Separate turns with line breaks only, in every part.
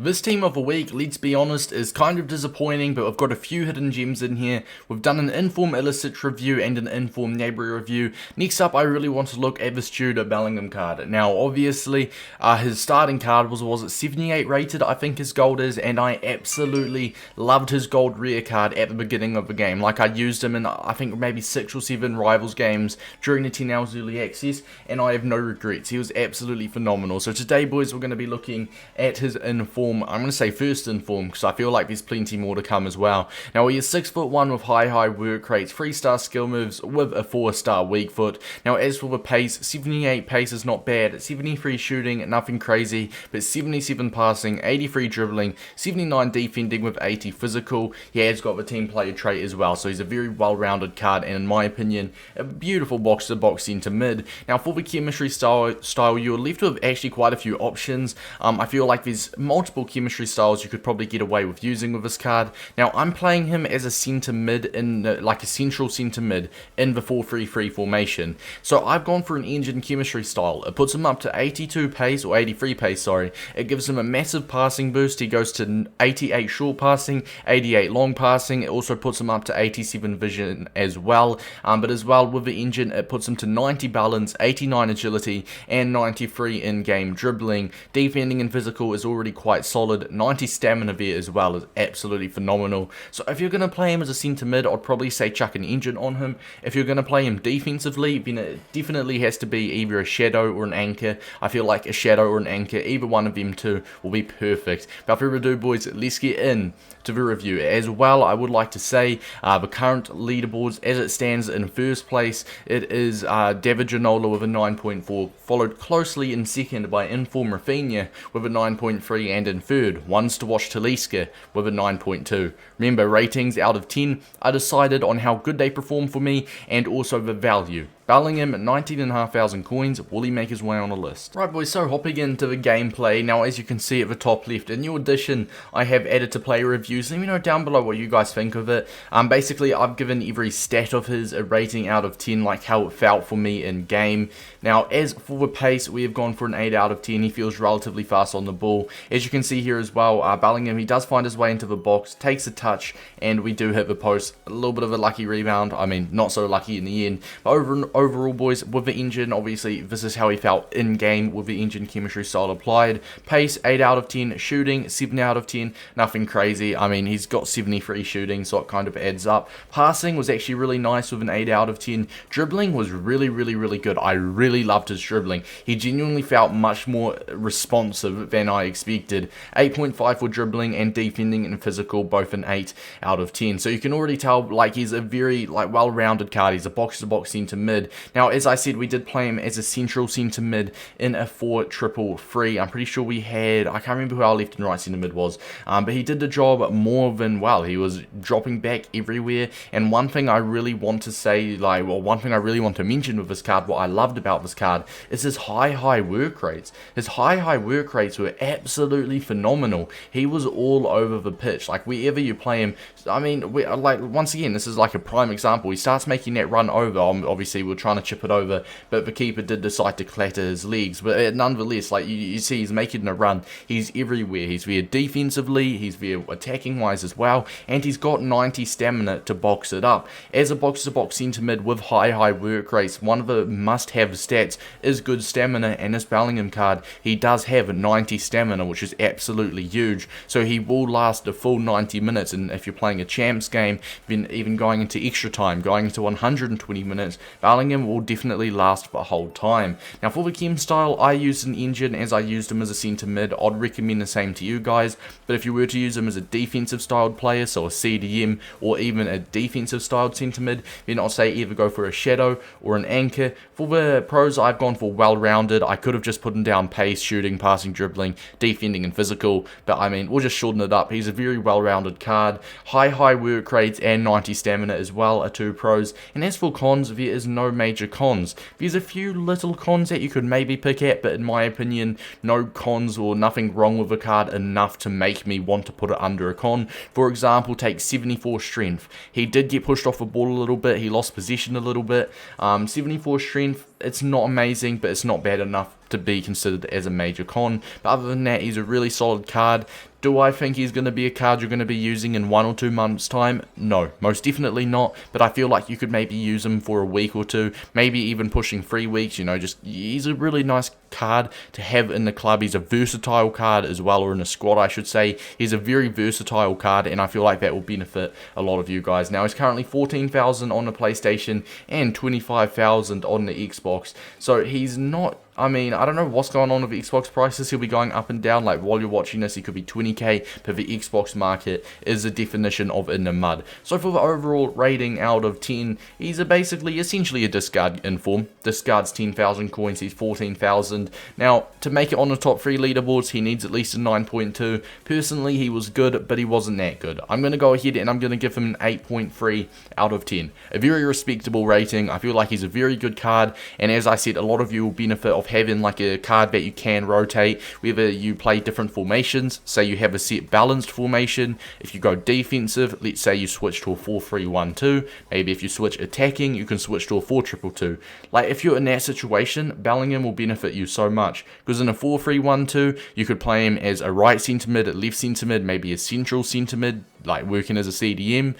This team of the week, let's be honest, is kind of disappointing, but we've got a few hidden gems in here. We've done an Inform illicit review and an Inform neighbour review. Next up, I really want to look at this Jude Bellingham card. Now, obviously, his starting card was it 78 rated, I think his gold is, and I absolutely loved his gold rare card at the beginning of the game. Like, I used him in, I think, maybe 6 or 7 Rivals games during the 10 hours early access, and I have no regrets. He was absolutely phenomenal. So today, boys, we're going to be looking at his Inform. I'm going to say first Inform because I feel like there's plenty more to come as well. Now he is 6'1" with high work rates, 3-star skill moves with a 4-star weak foot. Now as for the pace, 78 pace is not bad, 73 shooting, nothing crazy, but 77 passing, 83 dribbling, 79 defending with 80 physical. He has got the team player trait as well, so he's a very well-rounded card and in my opinion, a beautiful box-to-box centre mid. Now for the chemistry style, you're left with actually quite a few options. I feel like there's multiple chemistry styles you could probably get away with using with this card. Now I'm playing him as a centre mid in like a central centre mid in the 4-3-3 formation. So I've gone for an engine chemistry style. It puts him up to 82 pace or 83 pace, sorry. It gives him a massive passing boost. He goes to 88 short passing, 88 long passing. It also puts him up to 87 vision as well. But as well with the engine, it puts him to 90 balance, 89 agility, and 93 in-game dribbling. Defending and physical is already quite solid. 90 stamina there as well is absolutely phenomenal. So if you're going to play him as a centre mid, I'd probably say chuck an engine on him. If you're going to play him defensively, then it definitely has to be either a shadow or an anchor. I feel like a shadow or an anchor, either one of them two will be perfect. But without further ado, boys, let's get in to the review. As well, I would like to say the current leaderboards as it stands in first place, it is David Ginola with a 9.4, followed closely in second by Inform Rafinha with a 9.3, and in third, Ones to Watch Taliska with a 9.2. Remember, ratings out of 10 are decided on how good they perform for me and also the value. Bellingham at 19,500 coins, will he make his way on a list? Right boys, so hopping into the gameplay, now as you can see at the top left, in new edition, I have added to player reviews. Let me know down below what you guys think of it. Basically, I've given every stat of his a rating out of 10, like how it felt for me in game. Now, as for the pace, we have gone for an 8 out of 10. He feels relatively fast on the ball. As you can see here as well, Bellingham, he does find his way into the box, takes a touch, and we do hit the post. A little bit of a lucky rebound. I mean, not so lucky in the end. But overall, boys, with the engine, obviously, this is how he felt in-game with the engine chemistry style applied. Pace, 8 out of 10. Shooting, 7 out of 10. Nothing crazy. I mean, he's got 73 shooting, so it kind of adds up. Passing was actually really nice with an 8 out of 10. Dribbling was really good. I really loved his dribbling. He genuinely felt much more responsive than I expected. 8.5 for dribbling and defending and physical, both an 8 out of 10. So you can already tell, like, he's a very, like, well-rounded card. He's a box-to-box centre mid. Now, as I said, we did play him as a central centre mid in a 4-3-3. I'm pretty sure we had, I can't remember who our left and right centre mid was, but he did the job more than well. He was dropping back everywhere, and one thing I really want to say, like, well, one thing I really want to mention with this card, what I loved about this card, is his high work rates. His high work rates were absolutely phenomenal. He was all over the pitch. Like, wherever you play him, I mean, like, once again, this is like a prime example. He starts making that run over. Obviously, we're trying to chip it over, but the keeper did decide to clatter his legs. But nonetheless, like, you see, he's making a run. He's everywhere. He's there defensively, he's there attacking wise as well, and he's got 90 stamina to box it up. As a box-to-box centre mid with high work rates, one of the must-have stats is good stamina, and this Bellingham card, he does have 90 stamina, which is absolutely huge. So he will last a full 90 minutes, and if you're playing a champs game, then even going into extra time, going into 120 minutes, Bellingham will definitely last the whole time. Now for the chem style, I used an engine as I used him as a centre mid. I'd recommend the same to you guys, but if you were to use him as a defensive styled player, so a CDM or even a defensive styled centre mid, then I'll say either go for a shadow or an anchor. For the pros, I've gone for well-rounded. I could have just put him down pace, shooting, passing, dribbling, defending and physical, but I mean, we'll just shorten it up. He's a very well-rounded card. High work rates and 90 stamina as well are 2 pros. And as for cons, there is no major cons. There's a few little cons that you could maybe pick at, but in my opinion, no cons or nothing wrong with the card enough to make me want to put it under a con. For example, take 74 strength. He did get pushed off the ball a little bit. He lost possession a little bit. 74 strength, it's not amazing, but it's not bad enough to be considered as a major con. But other than that, he's a really solid card. Do I think he's going to be a card you're going to be using in 1 or 2 months time? No, most definitely not, but I feel like you could maybe use him for a week or two, maybe even pushing 3 weeks, you know, just, he's a really nice card to have in the club. He's a versatile card as well, or in a squad I should say. He's a very versatile card, and I feel like that will benefit a lot of you guys. Now, he's currently 14,000 on the PlayStation and 25,000 on the Xbox, so he's not, I mean, I don't know what's going on with Xbox prices. He'll be going up and down. Like, while you're watching this, he could be 20k, but the Xbox market is a definition of in the mud. So for the overall rating out of 10, he's essentially a discard inform. Discards 10,000 coins, he's 14,000. Now, to make it on the top 3 leaderboards, he needs at least a 9.2. Personally, he was good, but he wasn't that good. I'm going to go ahead and I'm going to give him an 8.3 out of 10. A very respectable rating. I feel like he's a very good card, and as I said, a lot of you will benefit of having like a card that you can rotate whether you play different formations. Say you have a set balanced formation, if you go defensive, let's say you switch to a 4-3-1-2, maybe if you switch attacking, you can switch to a 4-2-2. Like, if you're in that situation, Bellingham will benefit you so much, because in a 4-3-1-2 you could play him as a right centre mid, a left centre mid, maybe a central centre mid, like working as a CDM.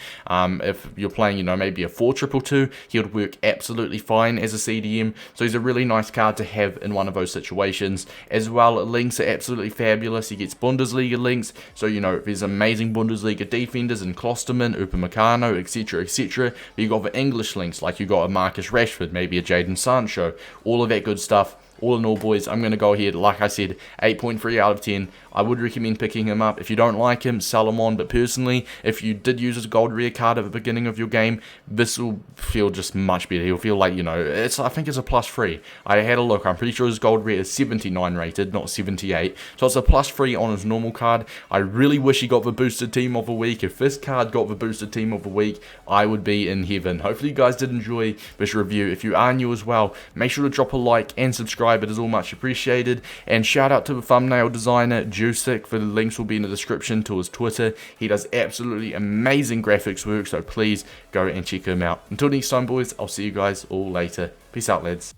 If you're playing, you know, maybe a 4-2-2, he would work absolutely fine as a CDM. So he's a really nice card to have in one of those situations. As well, links are absolutely fabulous. He gets Bundesliga links, so you know, there's amazing Bundesliga defenders in Klosterman, Upamecano, etc, etc. But you got the English links, like you got a Marcus Rashford, maybe a Jadon Sancho, all of that good stuff. All in all, boys, I'm going to go ahead, like I said, 8.3 out of 10. I would recommend picking him up. If you don't like him, sell him on. But personally, if you did use his gold rare card at the beginning of your game, this will feel just much better. He'll feel like, you know, I think it's a +3. I had a look. I'm pretty sure his gold rare is 79 rated, not 78. So it's a +3 on his normal card. I really wish he got the boosted team of the week. If this card got the boosted team of the week, I would be in heaven. Hopefully you guys did enjoy this review. If you are new as well, make sure to drop a like and subscribe. It is all much appreciated. And shout out to the thumbnail designer Jusic. The links will be in the description to his Twitter. He does absolutely amazing graphics work, so please go and check him out. Until next time, boys, I'll see you guys all later. Peace out, lads.